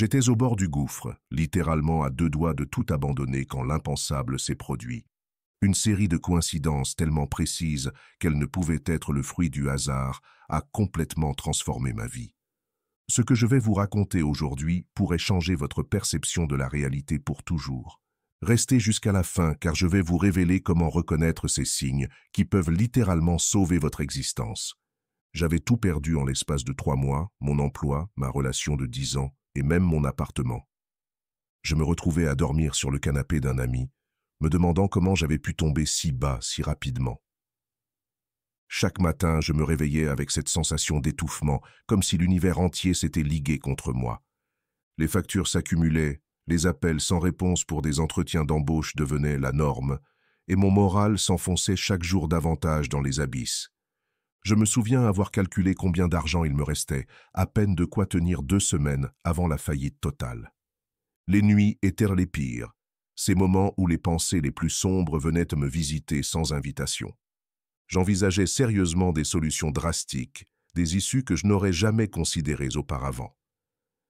J'étais au bord du gouffre, littéralement à deux doigts de tout abandonner quand l'impensable s'est produit. Une série de coïncidences tellement précises qu'elles ne pouvaient être le fruit du hasard a complètement transformé ma vie. Ce que je vais vous raconter aujourd'hui pourrait changer votre perception de la réalité pour toujours. Restez jusqu'à la fin car je vais vous révéler comment reconnaître ces signes qui peuvent littéralement sauver votre existence. J'avais tout perdu en l'espace de 3 mois, mon emploi, ma relation de 10 ans et même mon appartement. Je me retrouvais à dormir sur le canapé d'un ami, me demandant comment j'avais pu tomber si bas, si rapidement. Chaque matin, je me réveillais avec cette sensation d'étouffement, comme si l'univers entier s'était ligué contre moi. Les factures s'accumulaient, les appels sans réponse pour des entretiens d'embauche devenaient la norme, et mon moral s'enfonçait chaque jour davantage dans les abysses. Je me souviens avoir calculé combien d'argent il me restait, à peine de quoi tenir 2 semaines avant la faillite totale. Les nuits étaient les pires, ces moments où les pensées les plus sombres venaient me visiter sans invitation. J'envisageais sérieusement des solutions drastiques, des issues que je n'aurais jamais considérées auparavant.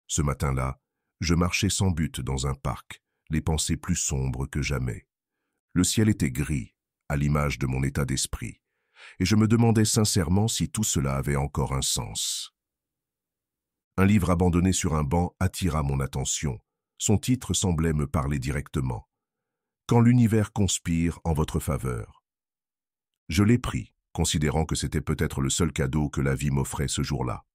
Ce matin-là, je marchais sans but dans un parc, les pensées plus sombres que jamais. Le ciel était gris, à l'image de mon état d'esprit, et je me demandais sincèrement si tout cela avait encore un sens. Un livre abandonné sur un banc attira mon attention. Son titre semblait me parler directement. « Quand l'univers conspire en votre faveur ». Je l'ai pris, considérant que c'était peut-être le seul cadeau que la vie m'offrait ce jour-là.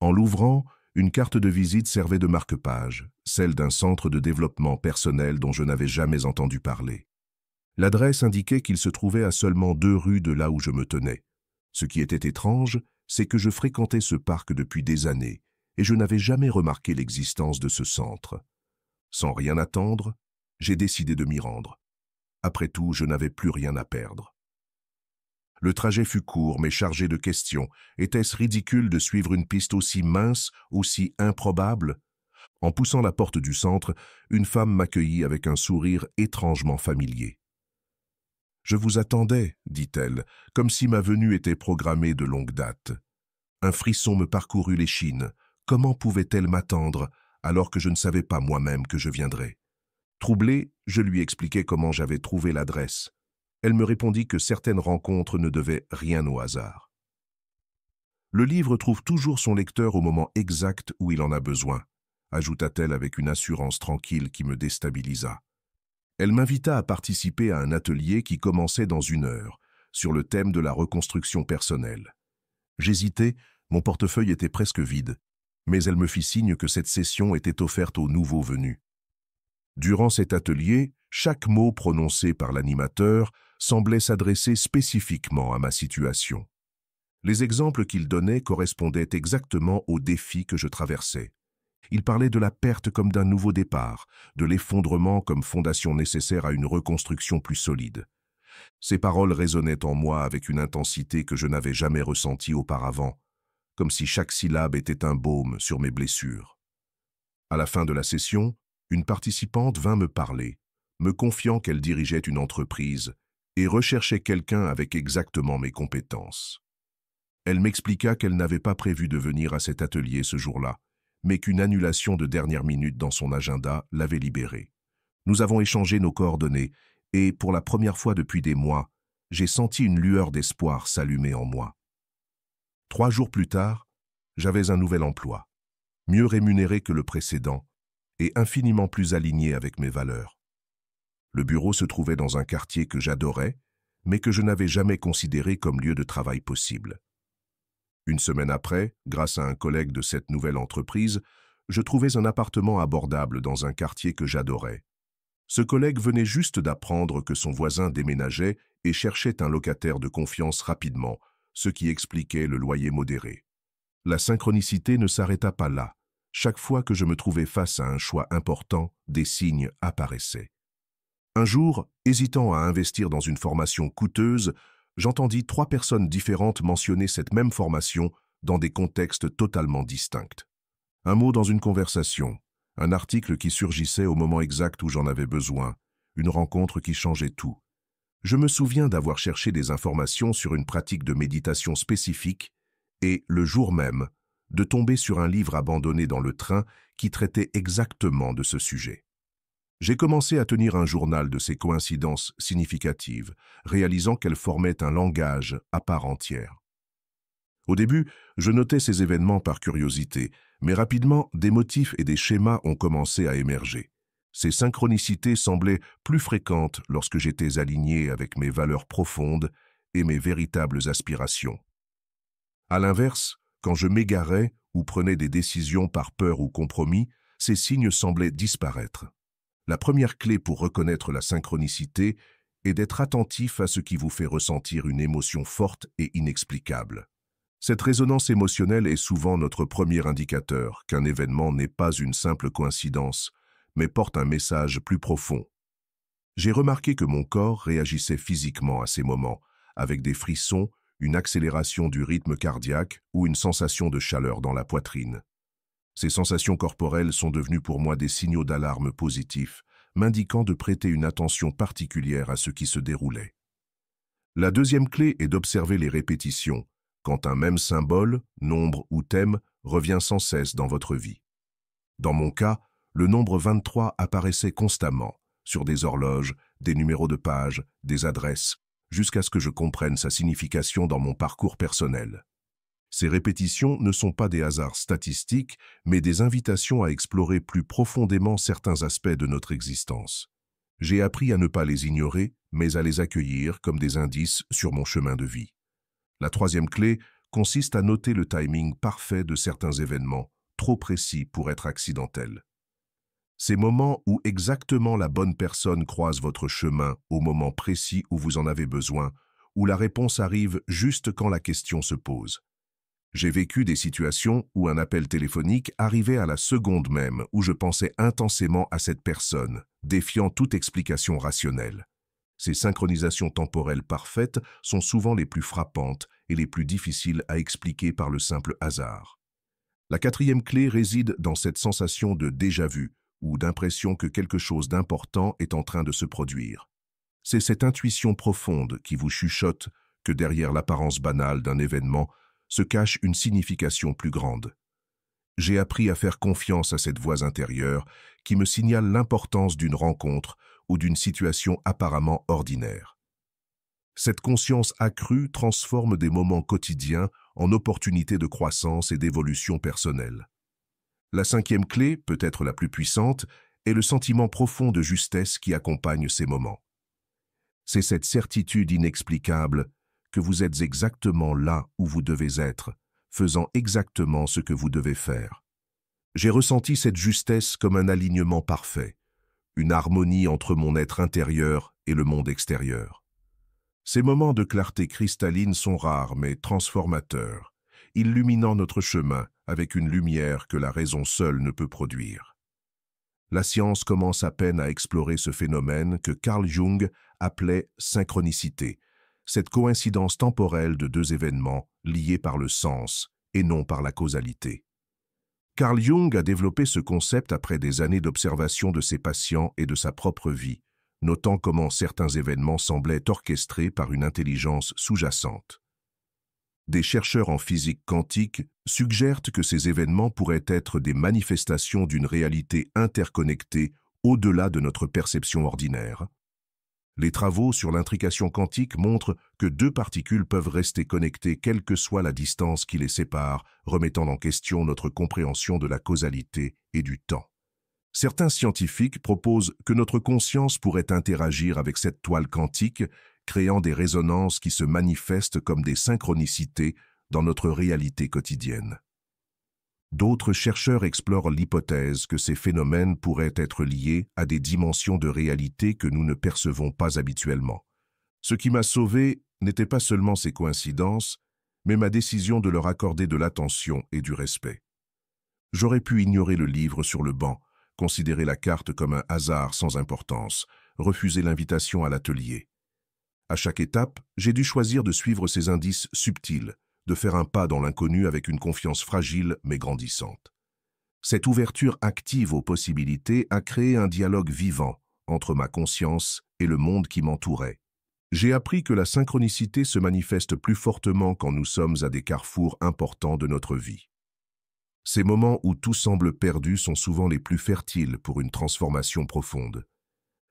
En l'ouvrant, une carte de visite servait de marque-page, celle d'un centre de développement personnel dont je n'avais jamais entendu parler. L'adresse indiquait qu'il se trouvait à seulement 2 rues de là où je me tenais. Ce qui était étrange, c'est que je fréquentais ce parc depuis des années et je n'avais jamais remarqué l'existence de ce centre. Sans rien attendre, j'ai décidé de m'y rendre. Après tout, je n'avais plus rien à perdre. Le trajet fut court mais chargé de questions. Était-ce ridicule de suivre une piste aussi mince, aussi improbable? En poussant la porte du centre, une femme m'accueillit avec un sourire étrangement familier. « Je vous attendais, dit-elle, comme si ma venue était programmée de longue date. Un frisson me parcourut l'échine. Comment pouvait-elle m'attendre alors que je ne savais pas moi-même que je viendrais? Troublé, je lui expliquai comment j'avais trouvé l'adresse. Elle me répondit que certaines rencontres ne devaient rien au hasard. Le livre trouve toujours son lecteur au moment exact où il en a besoin, ajouta-t-elle avec une assurance tranquille qui me déstabilisa. Elle m'invita à participer à un atelier qui commençait dans 1 heure, sur le thème de la reconstruction personnelle. J'hésitais, mon portefeuille était presque vide, mais elle me fit signe que cette session était offerte aux nouveaux venus. Durant cet atelier, chaque mot prononcé par l'animateur semblait s'adresser spécifiquement à ma situation. Les exemples qu'il donnait correspondaient exactement aux défis que je traversais. Il parlait de la perte comme d'un nouveau départ, de l'effondrement comme fondation nécessaire à une reconstruction plus solide. Ces paroles résonnaient en moi avec une intensité que je n'avais jamais ressentie auparavant, comme si chaque syllabe était un baume sur mes blessures. À la fin de la session, une participante vint me parler, me confiant qu'elle dirigeait une entreprise et recherchait quelqu'un avec exactement mes compétences. Elle m'expliqua qu'elle n'avait pas prévu de venir à cet atelier ce jour-là, mais qu'une annulation de dernière minute dans son agenda l'avait libérée. Nous avons échangé nos coordonnées et, pour la première fois depuis des mois, j'ai senti une lueur d'espoir s'allumer en moi. 3 jours plus tard, j'avais un nouvel emploi, mieux rémunéré que le précédent et infiniment plus aligné avec mes valeurs. Le bureau se trouvait dans un quartier que j'adorais, mais que je n'avais jamais considéré comme lieu de travail possible. 1 semaine après, grâce à un collègue de cette nouvelle entreprise, je trouvais un appartement abordable dans un quartier que j'adorais. Ce collègue venait juste d'apprendre que son voisin déménageait et cherchait un locataire de confiance rapidement, ce qui expliquait le loyer modéré. La synchronicité ne s'arrêta pas là. Chaque fois que je me trouvais face à un choix important, des signes apparaissaient. Un jour, hésitant à investir dans une formation coûteuse, j'entendis 3 personnes différentes mentionner cette même formation dans des contextes totalement distincts. Un mot dans une conversation, un article qui surgissait au moment exact où j'en avais besoin, une rencontre qui changeait tout. Je me souviens d'avoir cherché des informations sur une pratique de méditation spécifique et, le jour même, de tomber sur un livre abandonné dans le train qui traitait exactement de ce sujet. J'ai commencé à tenir un journal de ces coïncidences significatives, réalisant qu'elles formaient un langage à part entière. Au début, je notais ces événements par curiosité, mais rapidement, des motifs et des schémas ont commencé à émerger. Ces synchronicités semblaient plus fréquentes lorsque j'étais aligné avec mes valeurs profondes et mes véritables aspirations. À l'inverse, quand je m'égarais ou prenais des décisions par peur ou compromis, ces signes semblaient disparaître. La première clé pour reconnaître la synchronicité est d'être attentif à ce qui vous fait ressentir une émotion forte et inexplicable. Cette résonance émotionnelle est souvent notre premier indicateur qu'un événement n'est pas une simple coïncidence, mais porte un message plus profond. J'ai remarqué que mon corps réagissait physiquement à ces moments, avec des frissons, une accélération du rythme cardiaque ou une sensation de chaleur dans la poitrine. Ces sensations corporelles sont devenues pour moi des signaux d'alarme positifs, m'indiquant de prêter une attention particulière à ce qui se déroulait. La deuxième clé est d'observer les répétitions, quand un même symbole, nombre ou thème revient sans cesse dans votre vie. Dans mon cas, le nombre 23 apparaissait constamment, sur des horloges, des numéros de page, des adresses, jusqu'à ce que je comprenne sa signification dans mon parcours personnel. Ces répétitions ne sont pas des hasards statistiques, mais des invitations à explorer plus profondément certains aspects de notre existence. J'ai appris à ne pas les ignorer, mais à les accueillir comme des indices sur mon chemin de vie. La troisième clé consiste à noter le timing parfait de certains événements, trop précis pour être accidentels. Ces moments où exactement la bonne personne croise votre chemin au moment précis où vous en avez besoin, où la réponse arrive juste quand la question se pose. J'ai vécu des situations où un appel téléphonique arrivait à la seconde même où je pensais intensément à cette personne, défiant toute explication rationnelle. Ces synchronisations temporelles parfaites sont souvent les plus frappantes et les plus difficiles à expliquer par le simple hasard. La quatrième clé réside dans cette sensation de déjà-vu ou d'impression que quelque chose d'important est en train de se produire. C'est cette intuition profonde qui vous chuchote que derrière l'apparence banale d'un événement se cache une signification plus grande. J'ai appris à faire confiance à cette voix intérieure qui me signale l'importance d'une rencontre ou d'une situation apparemment ordinaire. Cette conscience accrue transforme des moments quotidiens en opportunités de croissance et d'évolution personnelle. La cinquième clé, peut-être la plus puissante, est le sentiment profond de justesse qui accompagne ces moments. C'est cette certitude inexplicable que vous êtes exactement là où vous devez être, faisant exactement ce que vous devez faire. J'ai ressenti cette justesse comme un alignement parfait, une harmonie entre mon être intérieur et le monde extérieur. Ces moments de clarté cristalline sont rares mais transformateurs, illuminant notre chemin avec une lumière que la raison seule ne peut produire. La science commence à peine à explorer ce phénomène que Carl Jung appelait synchronicité, cette coïncidence temporelle de deux événements liés par le sens et non par la causalité. Carl Jung a développé ce concept après des années d'observation de ses patients et de sa propre vie, notant comment certains événements semblaient orchestrés par une intelligence sous-jacente. Des chercheurs en physique quantique suggèrent que ces événements pourraient être des manifestations d'une réalité interconnectée au-delà de notre perception ordinaire. Les travaux sur l'intrication quantique montrent que deux particules peuvent rester connectées quelle que soit la distance qui les sépare, remettant en question notre compréhension de la causalité et du temps. Certains scientifiques proposent que notre conscience pourrait interagir avec cette toile quantique, créant des résonances qui se manifestent comme des synchronicités dans notre réalité quotidienne. D'autres chercheurs explorent l'hypothèse que ces phénomènes pourraient être liés à des dimensions de réalité que nous ne percevons pas habituellement. Ce qui m'a sauvé n'était pas seulement ces coïncidences, mais ma décision de leur accorder de l'attention et du respect. J'aurais pu ignorer le livre sur le banc, considérer la carte comme un hasard sans importance, refuser l'invitation à l'atelier. À chaque étape, j'ai dû choisir de suivre ces indices subtils, de faire un pas dans l'inconnu avec une confiance fragile mais grandissante. Cette ouverture active aux possibilités a créé un dialogue vivant entre ma conscience et le monde qui m'entourait. J'ai appris que la synchronicité se manifeste plus fortement quand nous sommes à des carrefours importants de notre vie. Ces moments où tout semble perdu sont souvent les plus fertiles pour une transformation profonde.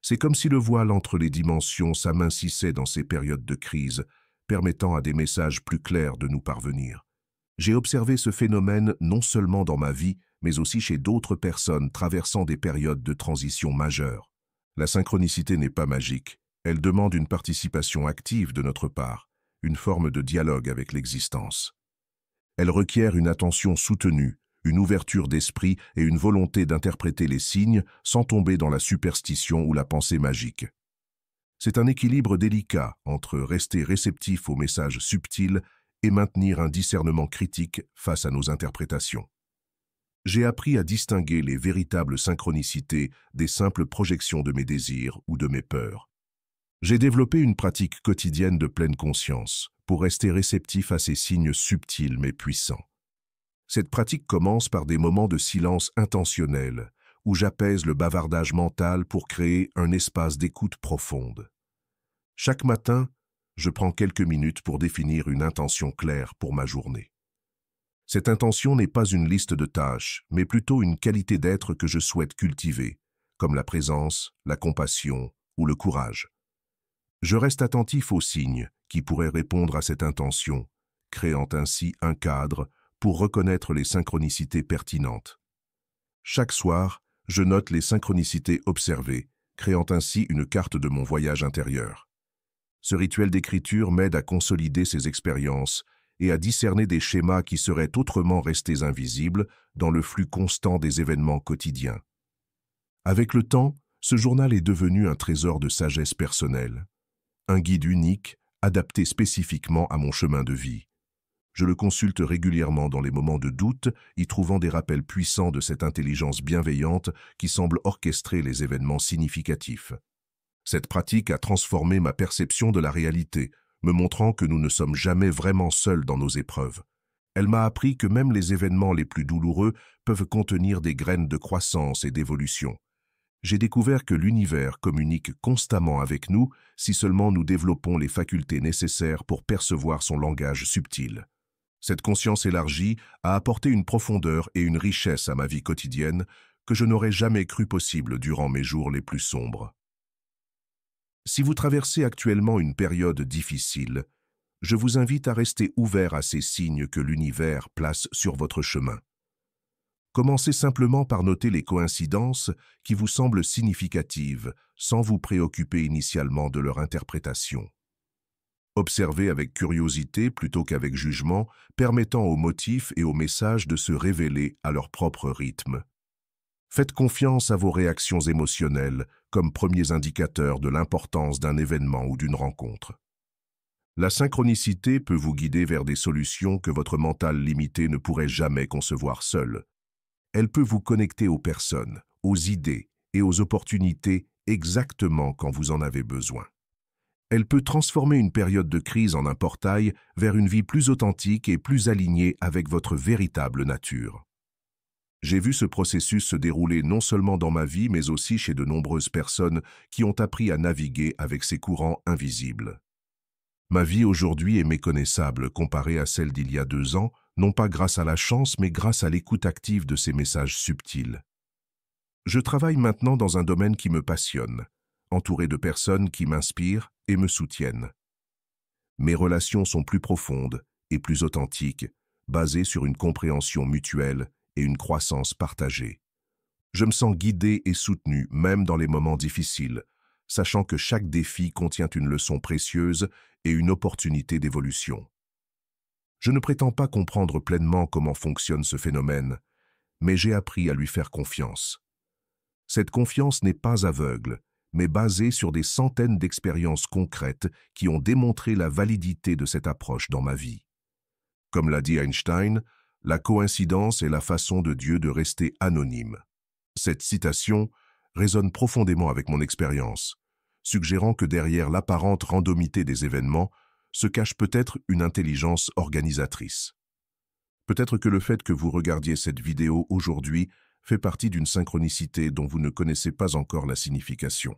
C'est comme si le voile entre les dimensions s'amincissait dans ces périodes de crise, permettant à des messages plus clairs de nous parvenir. J'ai observé ce phénomène non seulement dans ma vie, mais aussi chez d'autres personnes traversant des périodes de transition majeures. La synchronicité n'est pas magique, elle demande une participation active de notre part, une forme de dialogue avec l'existence. Elle requiert une attention soutenue, une ouverture d'esprit et une volonté d'interpréter les signes sans tomber dans la superstition ou la pensée magique. C'est un équilibre délicat entre rester réceptif aux messages subtils et maintenir un discernement critique face à nos interprétations. J'ai appris à distinguer les véritables synchronicités des simples projections de mes désirs ou de mes peurs. J'ai développé une pratique quotidienne de pleine conscience pour rester réceptif à ces signes subtils mais puissants. Cette pratique commence par des moments de silence intentionnel, où j'apaise le bavardage mental pour créer un espace d'écoute profonde. Chaque matin, je prends quelques minutes pour définir une intention claire pour ma journée. Cette intention n'est pas une liste de tâches, mais plutôt une qualité d'être que je souhaite cultiver, comme la présence, la compassion ou le courage. Je reste attentif aux signes qui pourraient répondre à cette intention, créant ainsi un cadre pour reconnaître les synchronicités pertinentes. Chaque soir, je note les synchronicités observées, créant ainsi une carte de mon voyage intérieur. Ce rituel d'écriture m'aide à consolider ces expériences et à discerner des schémas qui seraient autrement restés invisibles dans le flux constant des événements quotidiens. Avec le temps, ce journal est devenu un trésor de sagesse personnelle, un guide unique, adapté spécifiquement à mon chemin de vie. Je le consulte régulièrement dans les moments de doute, y trouvant des rappels puissants de cette intelligence bienveillante qui semble orchestrer les événements significatifs. Cette pratique a transformé ma perception de la réalité, me montrant que nous ne sommes jamais vraiment seuls dans nos épreuves. Elle m'a appris que même les événements les plus douloureux peuvent contenir des graines de croissance et d'évolution. J'ai découvert que l'univers communique constamment avec nous si seulement nous développons les facultés nécessaires pour percevoir son langage subtil. Cette conscience élargie a apporté une profondeur et une richesse à ma vie quotidienne que je n'aurais jamais cru possible durant mes jours les plus sombres. Si vous traversez actuellement une période difficile, je vous invite à rester ouvert à ces signes que l'univers place sur votre chemin. Commencez simplement par noter les coïncidences qui vous semblent significatives, sans vous préoccuper initialement de leur interprétation. Observez avec curiosité plutôt qu'avec jugement, permettant aux motifs et aux messages de se révéler à leur propre rythme. Faites confiance à vos réactions émotionnelles comme premiers indicateurs de l'importance d'un événement ou d'une rencontre. La synchronicité peut vous guider vers des solutions que votre mental limité ne pourrait jamais concevoir seul. Elle peut vous connecter aux personnes, aux idées et aux opportunités exactement quand vous en avez besoin. Elle peut transformer une période de crise en un portail vers une vie plus authentique et plus alignée avec votre véritable nature. J'ai vu ce processus se dérouler non seulement dans ma vie, mais aussi chez de nombreuses personnes qui ont appris à naviguer avec ces courants invisibles. Ma vie aujourd'hui est méconnaissable comparée à celle d'il y a 2 ans, non pas grâce à la chance, mais grâce à l'écoute active de ces messages subtils. Je travaille maintenant dans un domaine qui me passionne, entouré de personnes qui m'inspirent et me soutiennent. Mes relations sont plus profondes et plus authentiques, basées sur une compréhension mutuelle et une croissance partagée. Je me sens guidé et soutenu, même dans les moments difficiles, sachant que chaque défi contient une leçon précieuse et une opportunité d'évolution. Je ne prétends pas comprendre pleinement comment fonctionne ce phénomène, mais j'ai appris à lui faire confiance. Cette confiance n'est pas aveugle, mais basée sur des centaines d'expériences concrètes qui ont démontré la validité de cette approche dans ma vie. Comme l'a dit Einstein, la coïncidence est la façon de Dieu de rester anonyme. Cette citation résonne profondément avec mon expérience, suggérant que derrière l'apparente randomité des événements se cache peut-être une intelligence organisatrice. Peut-être que le fait que vous regardiez cette vidéo aujourd'hui fait partie d'une synchronicité dont vous ne connaissez pas encore la signification.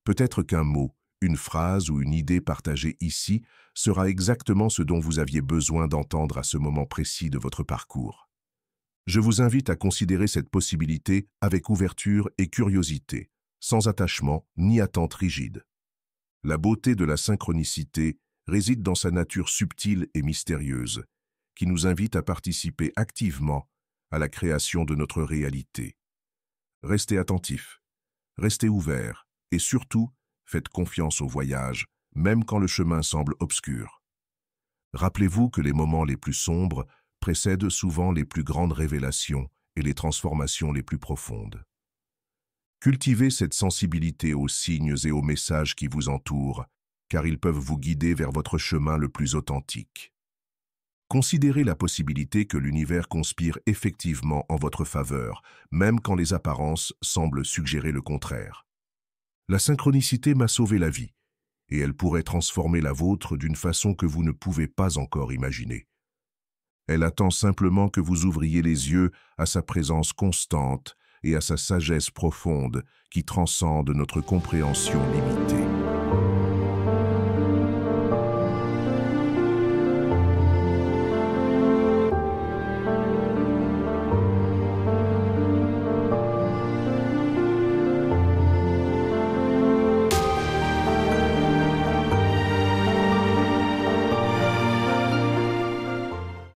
Peut-être qu'un mot, une phrase ou une idée partagée ici sera exactement ce dont vous aviez besoin d'entendre à ce moment précis de votre parcours. Je vous invite à considérer cette possibilité avec ouverture et curiosité, sans attachement ni attente rigide. La beauté de la synchronicité réside dans sa nature subtile et mystérieuse, qui nous invite à participer activement à la création de notre réalité. Restez attentifs, restez ouverts et surtout, faites confiance au voyage, même quand le chemin semble obscur. Rappelez-vous que les moments les plus sombres précèdent souvent les plus grandes révélations et les transformations les plus profondes. Cultivez cette sensibilité aux signes et aux messages qui vous entourent, car ils peuvent vous guider vers votre chemin le plus authentique. Considérez la possibilité que l'univers conspire effectivement en votre faveur, même quand les apparences semblent suggérer le contraire. La synchronicité m'a sauvé la vie, et elle pourrait transformer la vôtre d'une façon que vous ne pouvez pas encore imaginer. Elle attend simplement que vous ouvriez les yeux à sa présence constante et à sa sagesse profonde qui transcende notre compréhension limitée.